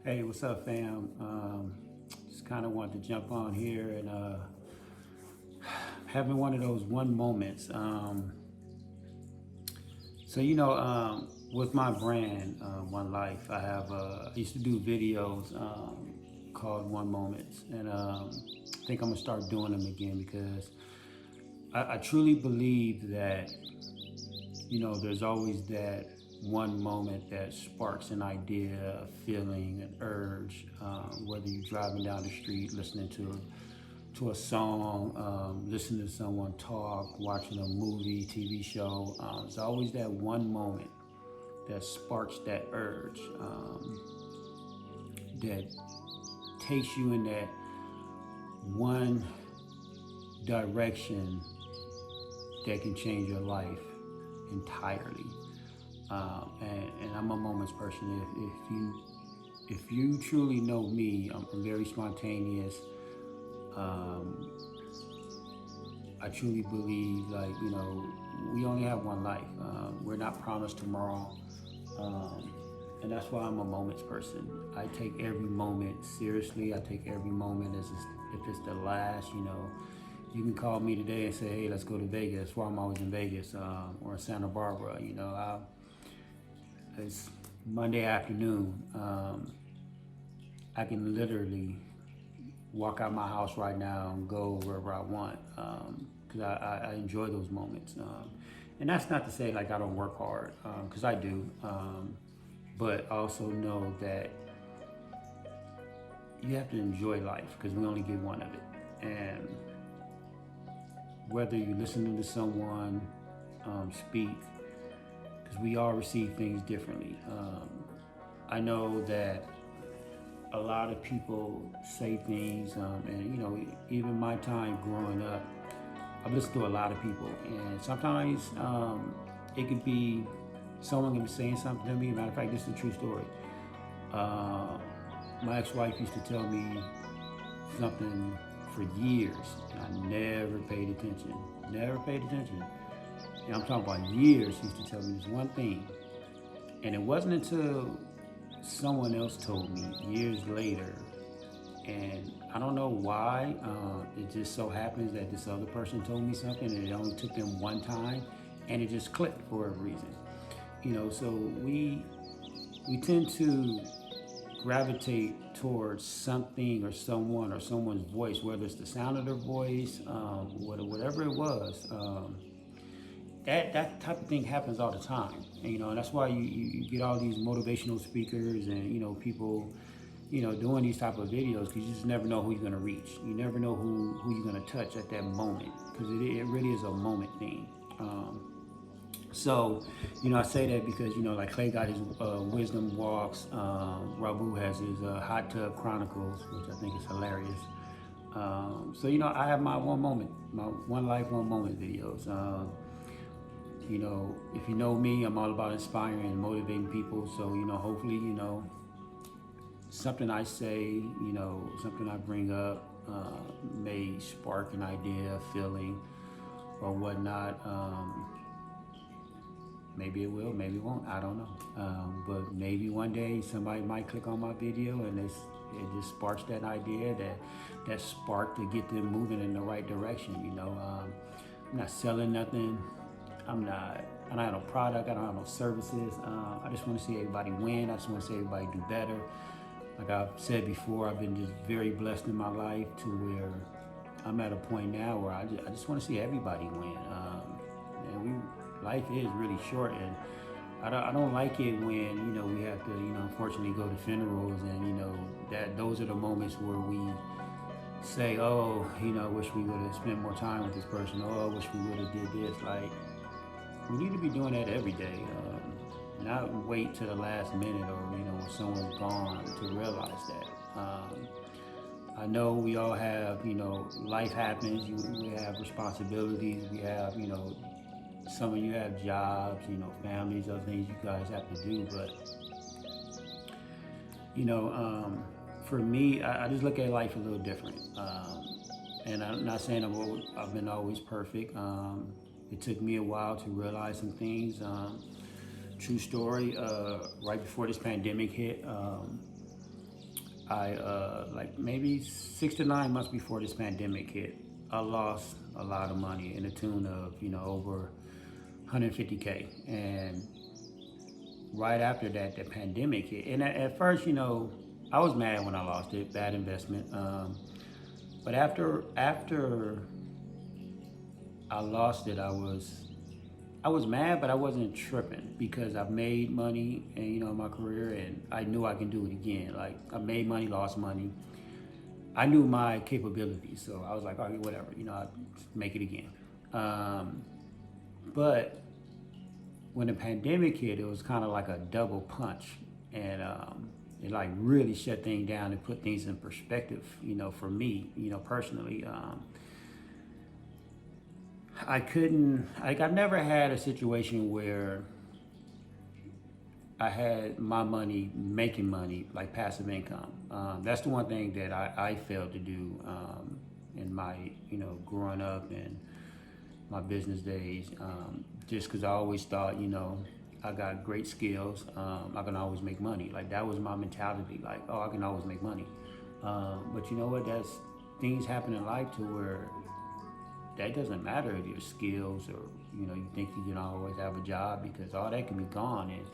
Hey, what's up, fam? Just kind of wanted to jump on here and having one of those one moments. With my brand, 1Life, I used to do videos called 1Moments, and I think I'm gonna start doing them again because I truly believe that there's always that one moment that sparks an idea, a feeling, an urge. Whether you're driving down the street, listening to a song, listening to someone talk, watching a movie, TV show. It's always that one moment that sparks that urge, that takes you in that one direction that can change your life entirely. And I'm a moments person. If you truly know me, I'm very spontaneous. Um, I truly believe, we only have one life. We're not promised tomorrow. Um, and that's why I'm a moments person. I take every moment seriously. I take every moment as if it's the last. You can call me today and say, "Hey, let's go to Vegas." That's why I'm always in Vegas or Santa Barbara. It's Monday afternoon. I can literally walk out my house right now and go wherever I want because I enjoy those moments. And that's not to say like I don't work hard because I do, but I also know that you have to enjoy life because we only get one of it. And whether you're listening to someone speak, because we all receive things differently. I know that a lot of people say things, and even my time growing up, I've listened to a lot of people, and sometimes it could be someone can be saying something to me. Matter of fact, this is a true story. Uh, my ex-wife used to tell me something for years, and I never paid attention. Never paid attention. And I'm talking about years. She used to tell me this one thing, and it wasn't until someone else told me years later, and I don't know why. It just so happens that this other person told me something, and it only took them one time, and it just clicked for a reason. So we tend to gravitate towards something or someone or someone's voice, whether it's the sound of their voice, whatever it was. That type of thing happens all the time. And that's why you get all these motivational speakers and people doing these type of videos because you just never know who you're going to reach. You never know who you're going to touch at that moment because it really is a moment thing. I say that because like Clay got his wisdom walks, Rabu has his hot tub chronicles, which I think is hilarious. I have my one moment, my one life, one moment videos. If you know me, I'm all about inspiring and motivating people. So, hopefully, something I say, something I bring up may spark an idea, a feeling, or whatnot. Maybe it will, maybe it won't. I don't know. But maybe one day somebody might click on my video and it just sparks that idea, that spark to get them moving in the right direction. I'm not selling nothing. I don't have no product. I don't have no services. I just want to see everybody win. I just want to see everybody do better. Like I've said before, I've been just very blessed in my life to where I'm at a point now where I just want to see everybody win. And life is really short, and I don't like it when we have to unfortunately go to funerals, and that those are the moments where we say, oh, I wish we would have spent more time with this person. Oh, I wish we would have did this. Like, we need to be doing that every day, not wait to the last minute or when someone's gone to realize that. I know we all have life happens. We have responsibilities. We have some of you have jobs, families, other things you guys have to do. But for me, I just look at life a little different. And I'm not saying I've been always perfect. It took me a while to realize some things. True story. Right before this pandemic hit, I like maybe 6 to 9 months before this pandemic hit, I lost a lot of money in the tune of over 150K. And right after that, the pandemic hit. And at first, I was mad when I lost it, bad investment. But after I lost it, I was mad, but I wasn't tripping because I've made money and in my career, and I knew I can do it again. Like I made money, lost money. I knew my capabilities, so I was like, okay, whatever, I make it again. But when the pandemic hit, it was kind of like a double punch, and it like really shut things down and put things in perspective. For me, personally, I couldn't like I've never had a situation where I had my money making money like passive income. That's the one thing that I failed to do in my growing up and my business days. Just because I always thought I got great skills, I can always make money. Like that was my mentality. Like, oh, I can always make money. But you know what? That's things happen in life to where that doesn't matter if your skills or you think you can always have a job, because all that can be gone. And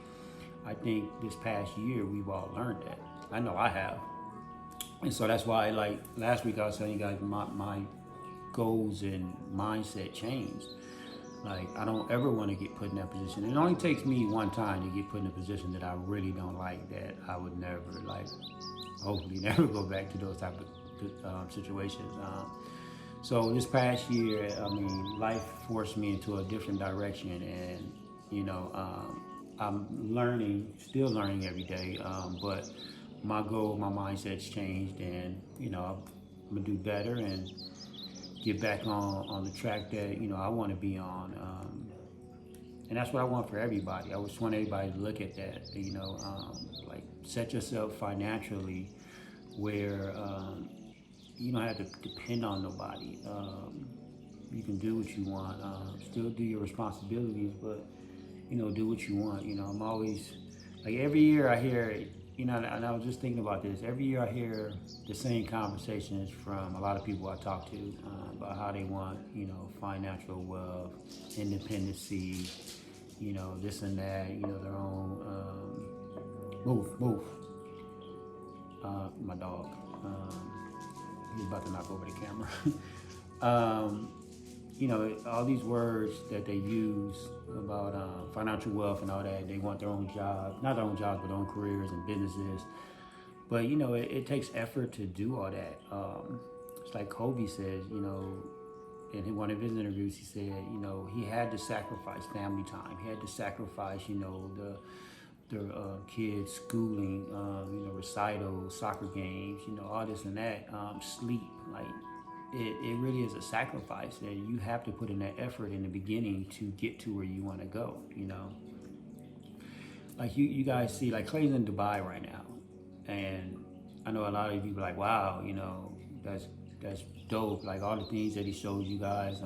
I think this past year we've all learned that. I know I have. And so that's why, like last week, I was telling you guys my goals and mindset changed. Like I don't ever want to get put in that position. It only takes me one time to get put in a position that I really don't like, that I would never hopefully never go back to those type of situations. So this past year, life forced me into a different direction, and I'm still learning every day. But my goal, my mindset's changed, and I'm gonna do better and get back on the track that I want to be on. And that's what I want for everybody. I just want everybody to look at that. Like set yourself financially where you don't have to depend on nobody. You can do what you want, still do your responsibilities, but do what you want. I'm always like every year I hear, and I was just thinking about this. Every year I hear the same conversations from a lot of people I talk to about how they want, financial wealth, independency, this and that, their own. Move. My dog. He's about to knock over the camera. All these words that they use about financial wealth and all that. They want their own job, not their own jobs, but their own careers and businesses. But it takes effort to do all that. It's like Kobe says, in one of his interviews, he said, he had to sacrifice family time. He had to sacrifice, the kids' schooling, recitals, soccer games, all this and that, sleep. Like it really is a sacrifice that you have to put in that effort in the beginning to get to where you want to go. Like you guys see, like Clay's in Dubai right now, and I know a lot of you are like, wow, that's dope. Like all the things that he shows you guys.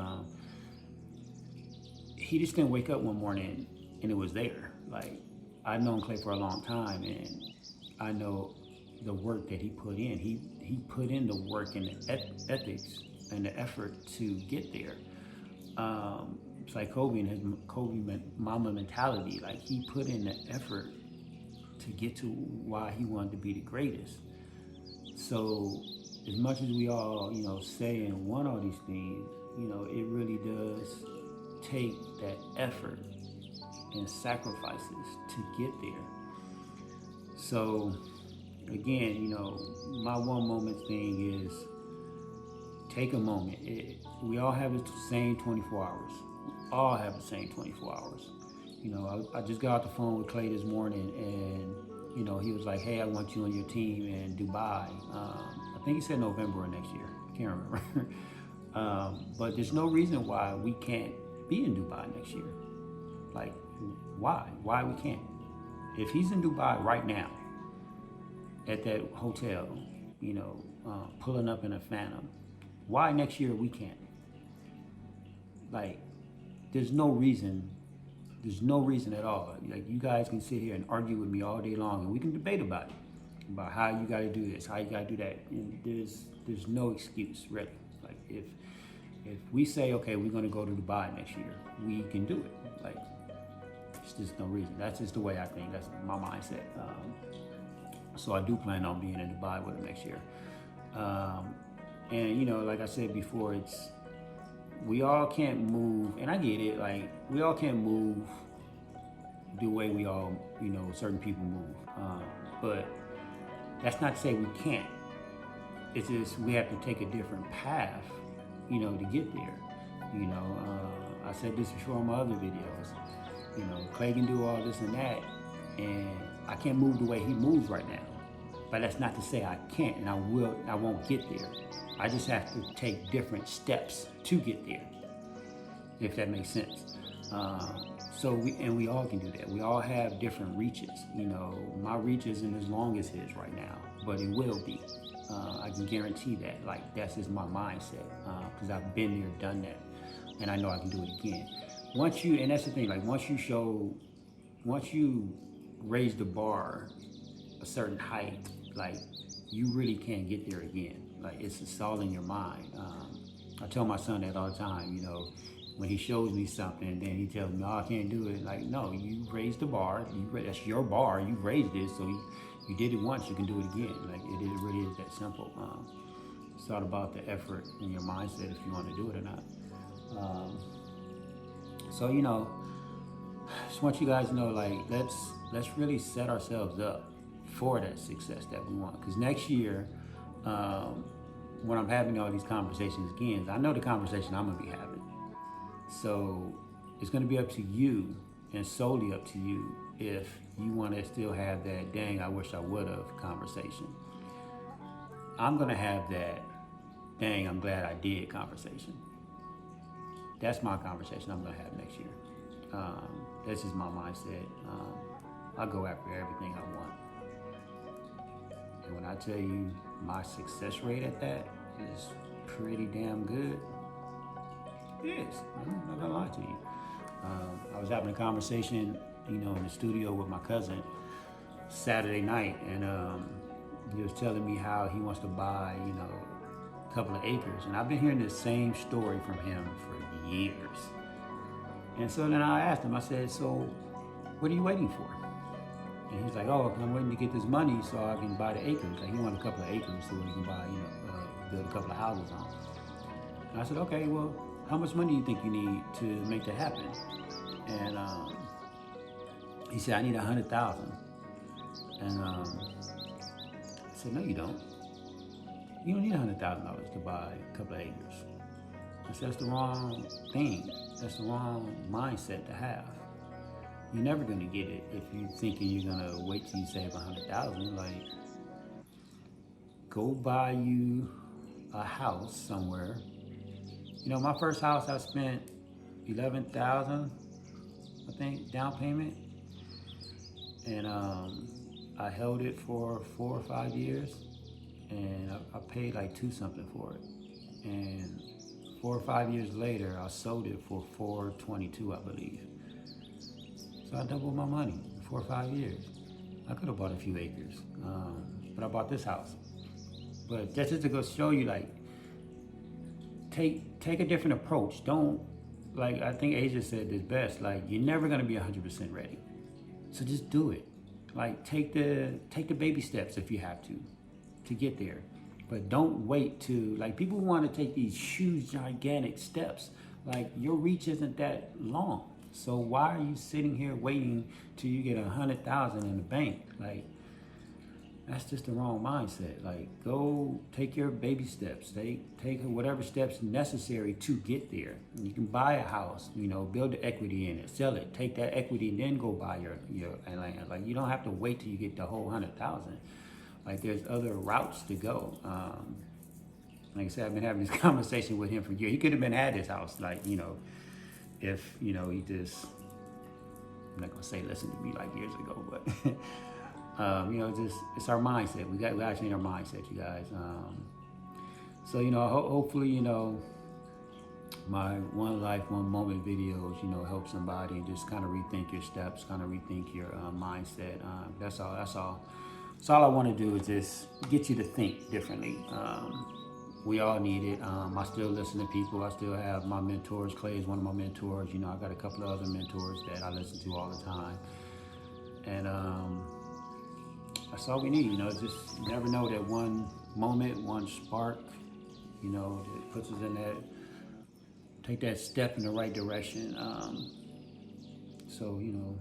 He just didn't wake up one morning and it was there. Like I've known Clay for a long time, and I know the work that he put in. He put in the work and the ethics and the effort to get there. It's like Kobe and his mama mentality. Like he put in the effort to get to why he wanted to be the greatest. So as much as we all, say and want all these things, it really does take that effort and sacrifices to get there. So again, my 1 moment thing is take a moment. We all have the same 24 hours. We all have the same 24 hours. I just got off the phone with Clay this morning, and he was like, hey, I want you on your team in Dubai. I think he said November of next year. I can't remember. But there's no reason why we can't be in Dubai next year. Like, why? Why we can't? If he's in Dubai right now, at that hotel, pulling up in a Phantom, why next year we can't? Like, there's no reason at all. Like, you guys can sit here and argue with me all day long, and we can debate about it. about how you got to do this, how you got to do that. And there's no excuse really. Like if we say, okay, we're going to go to Dubai next year, we can do it. Like, it's just no reason. That's just the way I think. That's my mindset. So I do plan on being in Dubai with him next year. And you know, like I said before, we all can't move, and I get it. Like, we all can't move the way we all, you know, certain people move. But that's not to say we can't. It's just we have to take a different path, you know, to get there. You know, I said this before on my other videos. You know, Clay can do all this and that, and I can't move the way he moves right now. But that's not to say I can't, and I won't get there. I just have to take different steps to get there, if that makes sense. So we all can do that. We all have different reaches. You know, my reach isn't as long as his right now, but it will be. I can guarantee that. Like, that's just my mindset, because I've been there, done that, and I know I can do it again. And that's the thing. Like, once you raise the bar a certain height, like, you really can't get there again. Like, it's all in your mind. I tell my son that all the time. You know, when he shows me something, and then he tells me, "Oh, I can't do it." Like, no, you raised the bar. That's your bar. You raised it, so you did it once. You can do it again. Like, it really is that simple. It's all about the effort and your mindset if you want to do it or not. So, you know, just want you guys to know, like, let's really set ourselves up for that success that we want. Because next year, when I'm having all these conversations again, I know the conversation I'm gonna be having. So it's gonna be up to you, and solely up to you, if you want to still have that "dang, I wish I would have" conversation. I'm gonna have that "dang, I'm glad I did" conversation. That's my conversation I'm gonna have next year. That's just my mindset. I go after everything I want. And when I tell you my success rate at that is pretty damn good, it is. I'm not gonna lie to you. I was having a conversation, you know, in the studio with my cousin Saturday night, and he was telling me how he wants to buy, you know, a couple of acres. And I've been hearing the same story from him for years. And so then I asked him, I said, "So what are you waiting for?" And he's like, "Oh, I'm waiting to get this money so I can buy the acres." Like, he wanted a couple of acres so he can buy, you know, build a couple of houses on. And I said, "Okay, well, how much money do you think you need to make that happen?" And he said, "I need 100,000. And I said, "No, you don't. You don't need $100,000 to buy a couple of acres." I said, "That's the wrong thing. That's the wrong mindset to have. You're never gonna get it if you're thinking you're gonna wait till you save 100,000. Like, go buy you a house somewhere. You know, my first house I spent 11,000, I think, down payment, and I held it for 4 or 5 years, and I paid like 2 something for it, and 4 or 5 years later I sold it for 422, I believe. So I doubled my money in 4 or 5 years. I could have bought a few acres, but I bought this house. But that's just to go show you, like, take a different approach. Don't, like, I think Asia said this best, like, you're never gonna be 100% ready. So just do it. Like, take the baby steps if you have to get there. But don't wait to, like, people want to take these huge, gigantic steps. Like, your reach isn't that long. So why are you sitting here waiting till you get 100,000 in the bank? Like, that's just the wrong mindset. Like, go take your baby steps. Take whatever steps necessary to get there. You can buy a house, you know, build the equity in it, sell it, take that equity, and then go buy your land. Like, you don't have to wait till you get the whole 100,000. Like, there's other routes to go. Like I said, I've been having this conversation with him for years. He could have been at his house, like, you know, if, you know, he just, I'm not gonna say listen to me like years ago, but you know, it's our mindset. We got to change our mindset, you guys. So, you know, hopefully, you know, my 1Life, 1Moment videos, you know, help somebody and just kind of rethink your steps, kind of rethink your mindset. That's all. So all I want to do is just get you to think differently. We all need it. I still listen to people. I still have my mentors. Clay is one of my mentors. You know, I got a couple of other mentors that I listen to all the time. And that's all we need. You know, just you never know that one moment, one spark, you know, that puts us in that, take that step in the right direction. So, you know,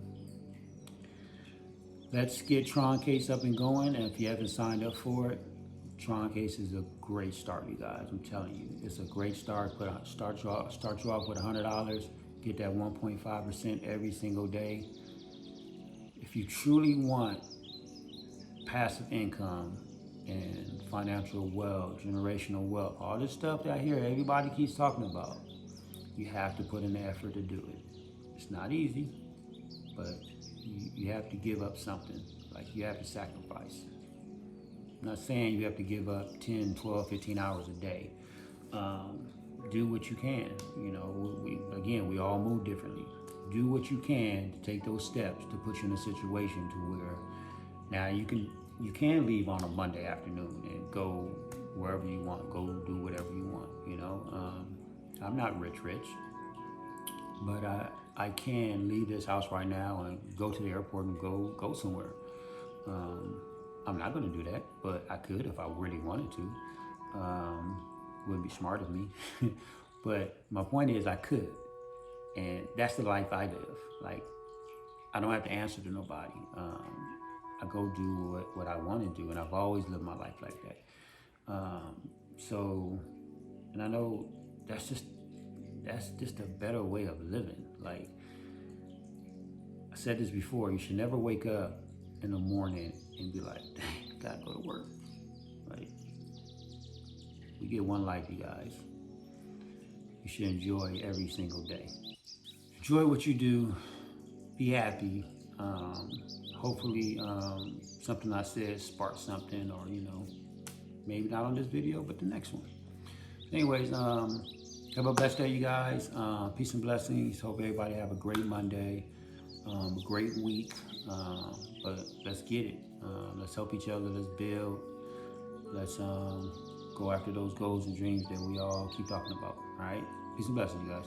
let's get Tron Case up and going. And if you haven't signed up for it, Tron Case is a great start, you guys. I'm telling you, it's a great start. Start you off with $100. Get that 1.5% every single day. If you truly want passive income and financial wealth, generational wealth, all this stuff that I hear everybody keeps talking about, you have to put in the effort to do it. It's not easy, but you have to give up something. Like you have to sacrifice. I'm not saying you have to give up 10, 12, 15 hours a day. Do what you can. You know, we all move differently. Do what you can to take those steps to put you in a situation to where now you can leave on a Monday afternoon and go wherever you want, go do whatever you want. You know, I'm not rich, but I can leave this house right now and go to the airport and go somewhere. I'm not going to do that, but I could if I really wanted to. Wouldn't be smart of me. But my point is I could. And that's the life I live. Like, I don't have to answer to nobody. I go do what I want to do, and I've always lived my life like that. So, and I know that's just a better way of living. Like I said this before, you should never wake up in the morning and be like, dang, I gotta go to work. Like, we get one life, you guys. You should enjoy every single day. Enjoy what you do. Be happy. Hopefully, something I said sparked something, or you know, maybe not on this video, but the next one. Anyways, have a blessed day, you guys. Peace and blessings. Hope everybody have a great Monday, a great week. But let's get it. Let's help each other. Let's build. Let's go after those goals and dreams that we all keep talking about. All right. Peace and blessings, you guys.